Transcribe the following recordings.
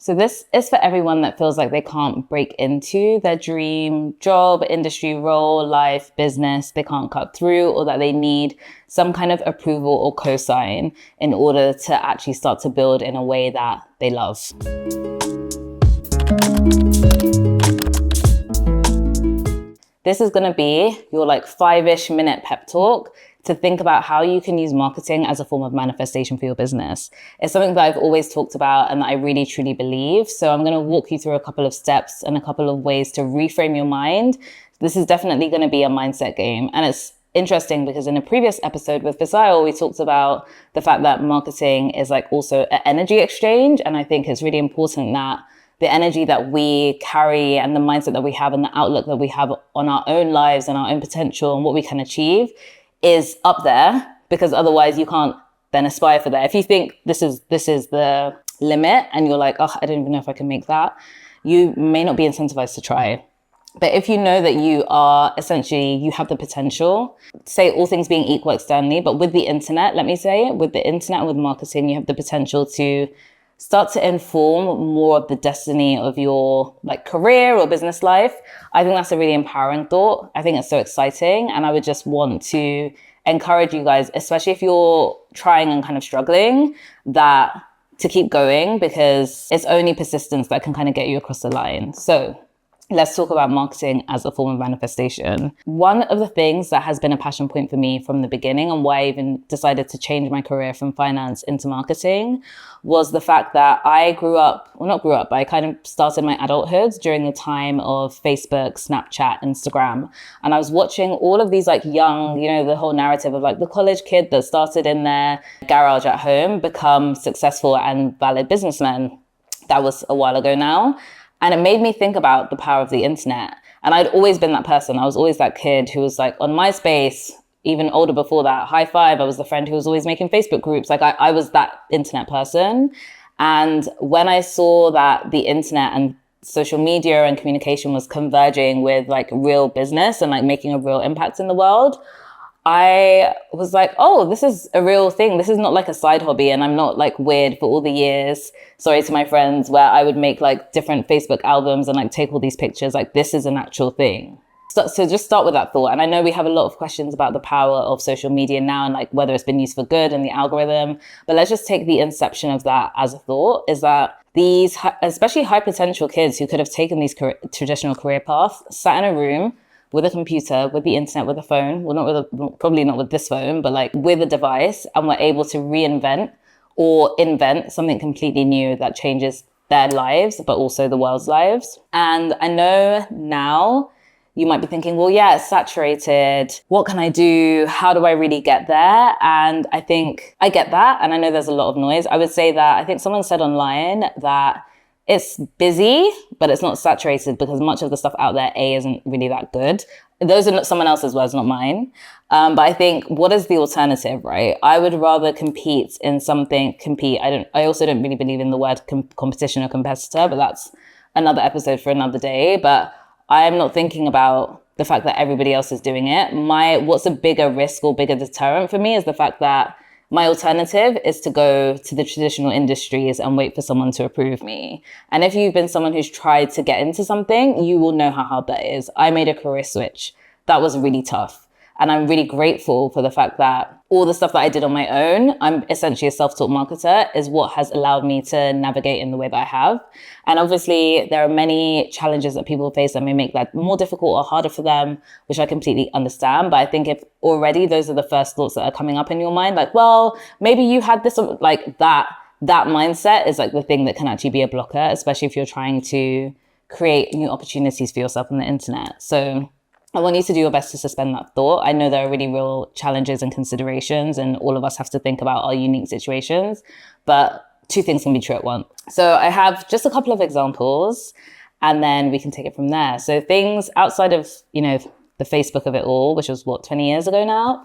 So this is for everyone that feels like they can't break into their dream job, industry, role, life, business, they can't cut through, or that they need some kind of approval or cosign in order to actually start to build in a way that they love. This is going to be your 5-ish minute pep talk to think about how you can use marketing as a form of manifestation for your business. It's something that I've always talked about and that I really truly believe. So I'm going to walk you through a couple of steps and a couple of ways to reframe your mind. This is definitely going to be a mindset game. And it's interesting because in a previous episode with Visail, we talked about the fact that marketing is also an energy exchange. And I think it's really important that the energy that we carry and the mindset that we have and the outlook that we have on our own lives and our own potential and what we can achieve is up there, because otherwise you can't then aspire for that. If you think this is the limit and you're like, oh, I don't even know if I can make that, you may not be incentivized to try. But if you know that you have the potential, say all things being equal externally, but with the internet, let me say, with the internet and with marketing, you have the potential to start to inform more of the destiny of your career or business life. I think that's a really empowering thought. I think it's so exciting. And I would just want to encourage you guys, especially if you're trying and kind of struggling, that to keep going, because it's only persistence that can kind of get you across the line. So let's talk about marketing as a form of manifestation. One of the things that has been a passion point for me from the beginning, and why I even decided to change my career from finance into marketing, was the fact that I I kind of started my adulthood during the time of Facebook, Snapchat, Instagram. And I was watching all of these young, the whole narrative of the college kid that started in their garage at home become successful and valid businessmen. That was a while ago now. And it made me think about the power of the internet. And I'd always been that person. I was always that kid who was on MySpace, even older before that, High Five. I was the friend who was always making Facebook groups. I was that internet person. And when I saw that the internet and social media and communication was converging with real business and making a real impact in the world, I was oh, this is a real thing. This is not a side hobby. And I'm not weird for all the years, sorry to my friends, where I would make different Facebook albums and take all these pictures. This is an actual thing. So just start with that thought. And I know we have a lot of questions about the power of social media now and whether it's been used for good and the algorithm. But let's just take the inception of that as a thought, is that these, especially high potential kids who could have taken these traditional career paths, sat in a room with a computer, with the internet, with a phone, probably not with this phone, but with a device, and were able to reinvent or invent something completely new that changes their lives, but also the world's lives. And I know now you might be thinking, well, yeah, it's saturated. What can I do? How do I really get there? And I think I get that. And I know there's a lot of noise. I would say that I think someone said online that it's busy, but it's not saturated, because much of the stuff out there, isn't really that good. Those are not someone else's words, not mine. But I think, what is the alternative, right? I would rather compete in something, I also don't really believe in the word competition or competitor, but that's another episode for another day. But I'm not thinking about the fact that everybody else is doing it. What's a bigger risk or bigger deterrent for me is the fact that my alternative is to go to the traditional industries and wait for someone to approve me. And if you've been someone who's tried to get into something, you will know how hard that is. I made a career switch. That was really tough. And I'm really grateful for the fact that all the stuff that I did on my own, I'm essentially a self-taught marketer, is what has allowed me to navigate in the way that I have. And obviously, there are many challenges that people face that may make that more difficult or harder for them, which I completely understand. But I think if already those are the first thoughts that are coming up in your mind, well, maybe you had this, that mindset is the thing that can actually be a blocker, especially if you're trying to create new opportunities for yourself on the internet. So I want you to do your best to suspend that thought. I know there are really real challenges and considerations, and all of us have to think about our unique situations, but two things can be true at once. So I have just a couple of examples, and then we can take it from there. So things outside of, the Facebook of it all, which was 20 years ago now,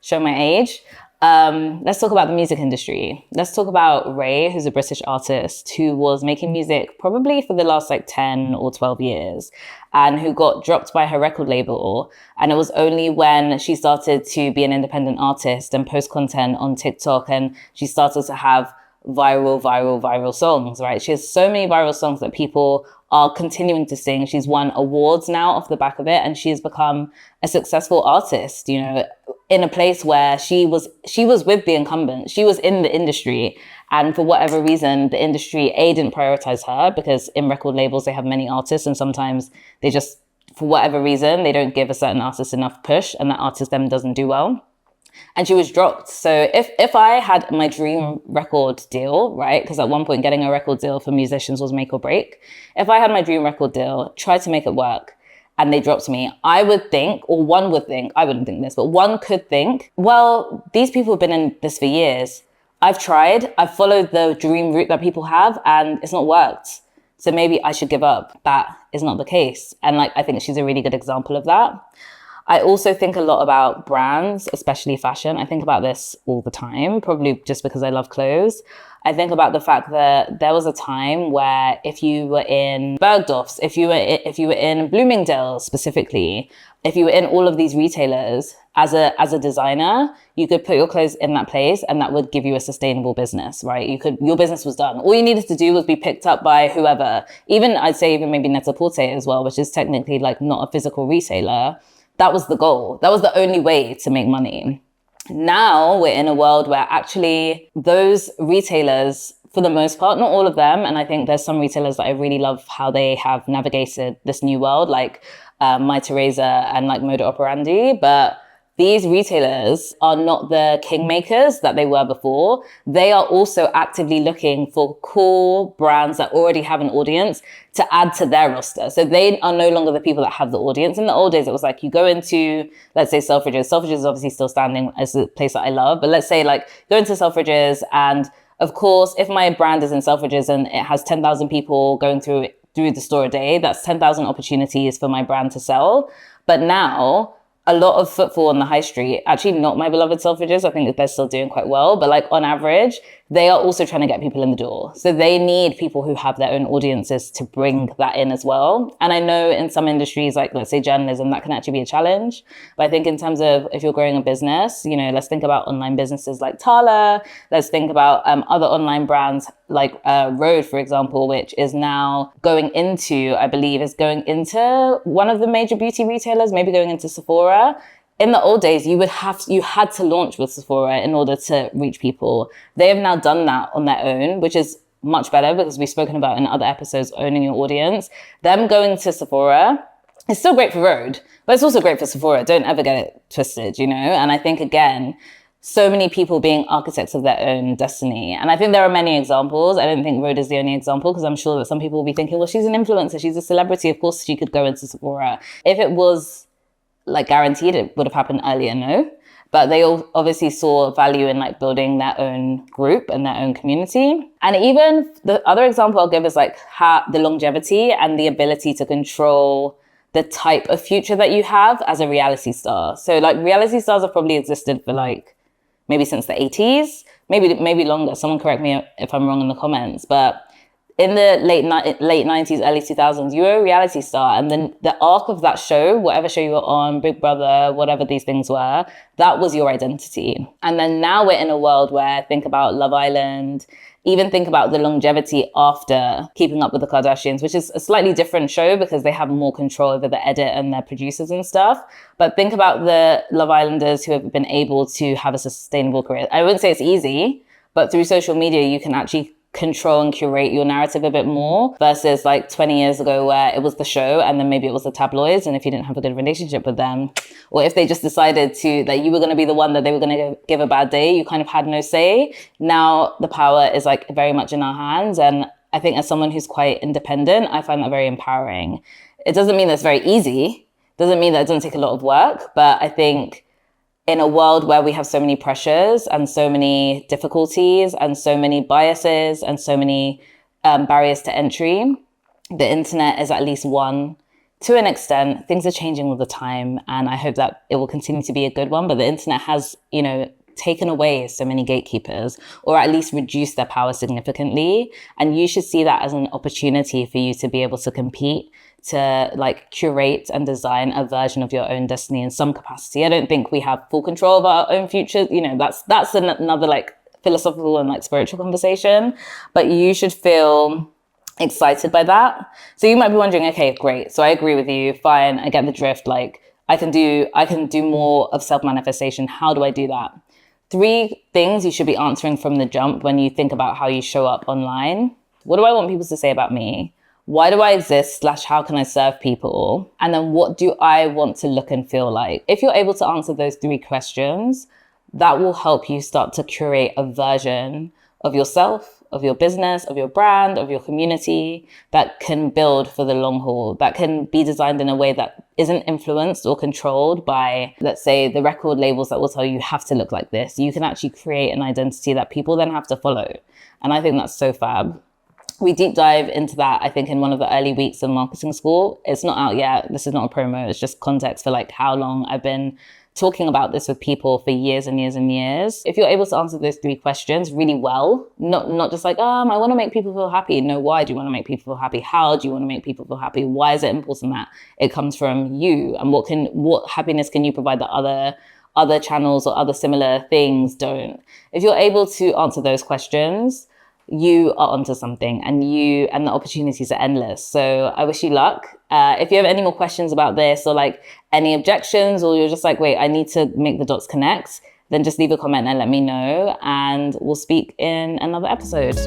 show my age. Let's talk about the music industry. Let's talk about Ray, who's a British artist who was making music probably for the last 10 or 12 years, and who got dropped by her record label. And it was only when she started to be an independent artist and post content on TikTok, and she started to have viral songs, right? She has so many viral songs that people are continuing to sing. She's won awards now off the back of it, and she has become a successful artist, you know, in a place where she was with the incumbent. She was in the industry, and for whatever reason, the industry didn't prioritize her, because in record labels they have many artists, and sometimes they just, for whatever reason, they don't give a certain artist enough push, and that artist then doesn't do well. And she was dropped. So if I had my dream record deal, right? Because at one point getting a record deal for musicians was make or break. If I had my dream record deal, tried to make it work, and they dropped me, I would think, or one would think, I wouldn't think this, but one could think, well, these people have been in this for years. I've tried, I've followed the dream route that people have, and it's not worked. So maybe I should give up. That is not the case. And like, I think she's a really good example of that. I also think a lot about brands, especially fashion. I think about this all the time, probably just because I love clothes. I think about the fact that there was a time where if you were in Bergdorf's, if you were in Bloomingdale's specifically, if you were in all of these retailers as a designer, you could put your clothes in that place and that would give you a sustainable business, right? Your business was done. All you needed to do was be picked up by whoever, I'd say even maybe Net-a-Porter as well, which is technically like not a physical retailer. That was the goal. That was the only way to make money. Now we're in a world where actually those retailers, for the most part, not all of them, and I think there's some retailers that I really love how they have navigated this new world, like My Teresa and like Moda Operandi, but these retailers are not the kingmakers that they were before. They are also actively looking for cool brands that already have an audience to add to their roster. So they are no longer the people that have the audience. In the old days, it was like you go into, let's say, Selfridges. Selfridges is obviously still standing as a place that I love, but let's say like go into Selfridges, and of course, if my brand is in Selfridges and it has 10,000 people going through the store a day, that's 10,000 opportunities for my brand to sell. But now, a lot of footfall on the high street, actually not my beloved Selfridges, I think they're still doing quite well, but like on average, they are also trying to get people in the door. So they need people who have their own audiences to bring that in as well. And I know in some industries, like let's say journalism, that can actually be a challenge. But I think in terms of if you're growing a business, you know, let's think about online businesses like Tala. Let's think about other online brands like Rode, for example, which is now going into one of the major beauty retailers, maybe going into Sephora. In the old days, you had to launch with Sephora in order to reach people. They have now done that on their own, which is much better because we've spoken about in other episodes, owning your audience. Them going to Sephora is still great for Rode, but it's also great for Sephora. Don't ever get it twisted, you know? And I think, again, so many people being architects of their own destiny. And I think there are many examples. I don't think Rode is the only example, because I'm sure that some people will be thinking, well, she's an influencer, she's a celebrity, of course she could go into Sephora. If it was like guaranteed, it would have happened earlier, no. But they all obviously saw value in like building their own group and their own community. And even the other example I'll give is like the longevity and the ability to control the type of future that you have as a reality star. So like reality stars have probably existed for like maybe since the 80s, maybe longer. Someone correct me if I'm wrong in the comments, but in the late 90s, early 2000s, you were a reality star. And then the arc of that show, whatever show you were on, Big Brother, whatever these things were, that was your identity. And then now we're in a world where, think about Love Island, even think about the longevity after Keeping Up with the Kardashians, which is a slightly different show because they have more control over the edit and their producers and stuff. But think about the Love Islanders who have been able to have a sustainable career. I wouldn't say it's easy, but through social media, you can actually control and curate your narrative a bit more versus like 20 years ago where it was the show and then maybe it was the tabloids, and if you didn't have a good relationship with them, or if they just decided that you were going to be the one that they were going to give a bad day, you kind of had no say. Now the power is like very much in our hands, and I think as someone who's quite independent, I find that very empowering. It doesn't mean that's very easy, doesn't mean that it doesn't take a lot of work, but I think in a world where we have so many pressures and so many difficulties and so many biases and so many barriers to entry, the internet is at least one. To an extent, things are changing all the time, and I hope that it will continue to be a good one. But the internet has, you know, taken away so many gatekeepers, or at least reduced their power significantly. And you should see that as an opportunity for you to be able to compete, to like curate and design a version of your own destiny in some capacity. I don't think we have full control of our own future. You know, that's another like philosophical and like spiritual conversation, but you should feel excited by that. So you might be wondering, okay, great. So I agree with you. Fine. I get the drift. Like I can do more of self-manifestation. How do I do that? 3 things you should be answering from the jump when you think about how you show up online. What do I want people to say about me? Why do I exist / how can I serve people? And then what do I want to look and feel like? If you're able to answer those 3 questions, that will help you start to curate a version of yourself, of your business, of your brand, of your community that can build for the long haul, that can be designed in a way that isn't influenced or controlled by, let's say, the record labels that will tell you have to look like this. You can actually create an identity that people then have to follow. And I think that's so fab. We deep dive into that, I think, in one of the early weeks of marketing school. It's not out yet. This is not a promo. It's just context for like how long I've been talking about this with people for years and years and years. If you're able to answer those 3 questions really well, not just like, I want to make people feel happy. No, why do you want to make people feel happy? How do you want to make people feel happy? Why is it important that it comes from you? And what happidness can you provide that other channels or other similar things don't? If you're able to answer those questions, you are onto something, and the opportunities are endless. So I wish you luck. If you have any more questions about this or like any objections, or you're just like, wait, I need to make the dots connect, then just leave a comment and let me know, and we'll speak in another episode.